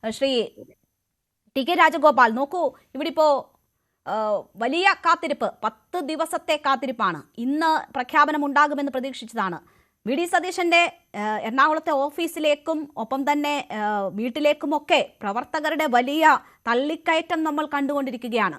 Shri T K Rajagopal, നോക്കൂ, ഇവിടെ ഇപ്പോ വലിയ കാത്തിരിപ്പ്, 10 ദിവസത്തെ കാത്തിരിപ്പാണ്. ഇന്ന് പ്രഖ്യാപനം ഉണ്ടാകുമെന്ന് പ്രതീക്ഷിച്ചതാണ്. വി ഡി സതീശന്റെ എറണാകുളത്തെ ഓഫീസിലേക്കും ഒപ്പം തന്നെ വീട്ടിലേക്കുമൊക്കെ പ്രവർത്തകരുടെ വലിയ തള്ളിക്കയറ്റം നമ്മൾ കണ്ടുകൊണ്ടിരിക്കുകയാണ്.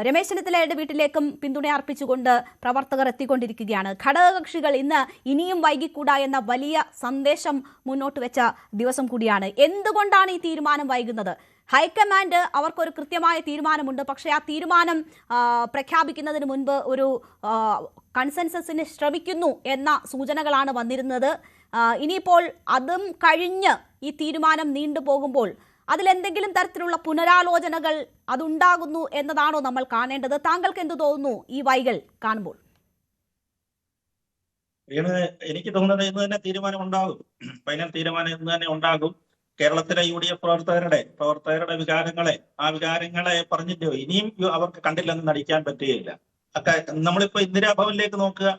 രമേശ് ചെന്നിത്തലയുടെ വീട്ടിലേക്കും പിന്തുണ അർപ്പിച്ചുകൊണ്ട് പ്രവർത്തകർ എത്തിക്കൊണ്ടിരിക്കുകയാണ്. ഘടകകക്ഷികൾ ഇന്ന് ഇനിയും വൈകിക്കൂടാ എന്ന വലിയ സന്ദേശം മുന്നോട്ട് വെച്ച ദിവസം കൂടിയാണ്. എന്തുകൊണ്ടാണ് ഈ തീരുമാനം വൈകുന്നത്? ഹൈക്കമാൻഡ് അവർക്കൊരു കൃത്യമായ തീരുമാനമുണ്ട്. പക്ഷേ ആ തീരുമാനം പ്രഖ്യാപിക്കുന്നതിന് മുൻപ് ഒരു കൺസെൻസസിന് ശ്രമിക്കുന്നു എന്ന സൂചനകളാണ് വന്നിരുന്നത്. ഇനിയിപ്പോൾ അതും കഴിഞ്ഞ് ഈ തീരുമാനം നീണ്ടുപോകുമ്പോൾ അതിലെന്തെങ്കിലും തരത്തിലുള്ള പുനരാലോചനകൾ അതുണ്ടാകുന്നു എന്നതാണോ നമ്മൾ കാണേണ്ടത്? താങ്കൾക്ക് എന്ത് തോന്നുന്നു ഈ വൈകൽ കാണുമ്പോൾ? എനിക്ക് തോന്നുന്നത് ഇന്ന് തന്നെ തീരുമാനം ഉണ്ടാകും. ഫൈനൽ തീരുമാനം ഇന്ന് തന്നെ ഉണ്ടാകും. കേരളത്തിലെ UDF പ്രവർത്തകരുടെ വികാരങ്ങളെ പറഞ്ഞിട്ടോ ഇനിയും അവർക്ക് കണ്ടില്ലെന്ന് നടിക്കാൻ പറ്റുകയില്ല. നമ്മളിപ്പോ ഇന്ദിരാഭവനിലേക്ക് നോക്കുക,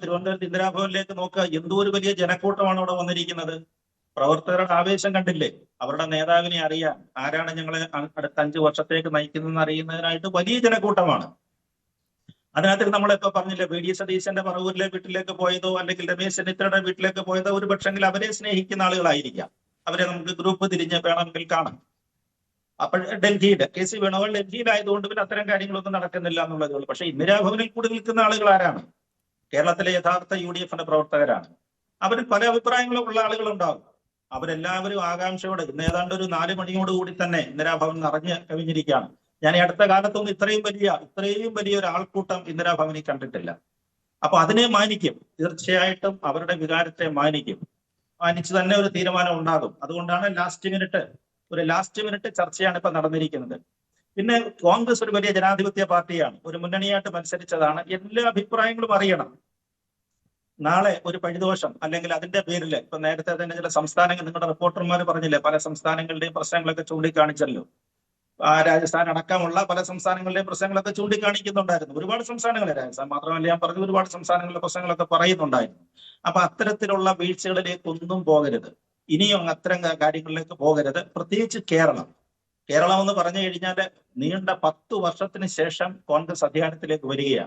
തിരുവനന്തപുരത്ത് ഇന്ദിരാഭവനിലേക്ക് നോക്കുക, എന്തോ ഒരു വലിയ ജനക്കൂട്ടമാണ് അവിടെ വന്നിരിക്കുന്നത്. പ്രവർത്തകരുടെ ആവേശം കണ്ടില്ലേ? അവരുടെ നേതാവിനെ അറിയാൻ, ആരാണ് ഞങ്ങളെ അടുത്ത 5 വർഷത്തേക്ക് നയിക്കുന്നതെന്ന് അറിയുന്നതിനായിട്ട് വലിയ ജനക്കൂട്ടമാണ്. അതിനകത്ത് നമ്മളിപ്പോ പറഞ്ഞില്ലേ, വി ഡി സതീശന്റെ പറവൂരിലെ വീട്ടിലേക്ക് പോയതോ അല്ലെങ്കിൽ രമേശ് ചെന്നിത്തലയുടെ വീട്ടിലേക്ക് പോയതോ ഒരു പക്ഷെങ്കിൽ അവരെ സ്നേഹിക്കുന്ന ആളുകളായിരിക്കാം. അവരെ നമുക്ക് ഗ്രൂപ്പ് തിരിഞ്ഞ് വേണമെങ്കിൽ കാണാം. അപ്പോൾ KC വേണുഗോപാൽ ഡൽഹിയിലായതുകൊണ്ട് പിന്നെ അത്തരം കാര്യങ്ങളൊന്നും നടക്കുന്നില്ല എന്നുള്ളതേ ഉള്ളൂ. പക്ഷെ ഇന്ദിരാഭവനിൽ കൂടി നിൽക്കുന്ന ആളുകൾ ആരാണ്? കേരളത്തിലെ യഥാർത്ഥ UDFന്റെ പ്രവർത്തകരാണ്. അവരിൽ പല അഭിപ്രായങ്ങളും ഉള്ള ആളുകളുണ്ടാകും. അവരെല്ലാവരും ആകാംക്ഷയോടെ ഇന്ന് ഏതാണ്ട് ഒരു 4 മണിയോടുകൂടി തന്നെ ഇന്ദിരാഭവൻ നിറഞ്ഞ് കവിഞ്ഞിരിക്കുകയാണ്. ഞാൻ ഈ അടുത്ത കാലത്തൊന്നും ഇത്രയും വലിയ ഒരു ആൾക്കൂട്ടം ഇന്ദിരാഭവനിൽ കണ്ടിട്ടില്ല. അപ്പൊ അതിനെ മാനിക്കും, തീർച്ചയായിട്ടും അവരുടെ വികാരത്തെ മാനിച്ചു തന്നെ ഒരു തീരുമാനം ഉണ്ടാകും. അതുകൊണ്ടാണ് ലാസ്റ്റ് മിനിറ്റ് ചർച്ചയാണ് ഇപ്പൊ നടന്നിരിക്കുന്നത്. പിന്നെ കോൺഗ്രസ് ഒരു വലിയ ജനാധിപത്യ പാർട്ടിയാണ്, ഒരു മുന്നണിയായിട്ട് മത്സരിച്ചതാണ്. എല്ലാ അഭിപ്രായങ്ങളും അറിയണം. നാളെ ഒരു പഴിദോഷം അല്ലെങ്കിൽ അതിന്റെ പേരിൽ ഇപ്പൊ നേരത്തെ തന്നെ ചില സംസ്ഥാനങ്ങൾ, നിങ്ങളുടെ റിപ്പോർട്ടർമാർ പറഞ്ഞില്ലേ, പല സംസ്ഥാനങ്ങളുടെയും പ്രശ്നങ്ങളൊക്കെ ചൂണ്ടിക്കാണിച്ചല്ലോ. രാജസ്ഥാൻ അടക്കമുള്ള പല സംസ്ഥാനങ്ങളുടെയും പ്രശ്നങ്ങളൊക്കെ ചൂണ്ടിക്കാണിക്കുന്നുണ്ടായിരുന്നു. ഒരുപാട് സംസ്ഥാനങ്ങളെ, രാജസ്ഥാൻ മാത്രമല്ല ഞാൻ പറഞ്ഞു, ഒരുപാട് സംസ്ഥാനങ്ങളിലെ പ്രശ്നങ്ങളൊക്കെ പറയുന്നുണ്ടായിരുന്നു. അപ്പൊ അത്തരത്തിലുള്ള വീഴ്ചകളിലേക്കൊന്നും പോകരുത്, ഇനിയും അത്തരം കാര്യങ്ങളിലേക്ക് പോകരുത്. പ്രത്യേകിച്ച് കേരളം എന്ന് പറഞ്ഞു കഴിഞ്ഞാൽ നീണ്ട 10 വർഷത്തിന് ശേഷം കോൺഗ്രസ് അധികാരത്തിലേക്ക് വരികയാണ്.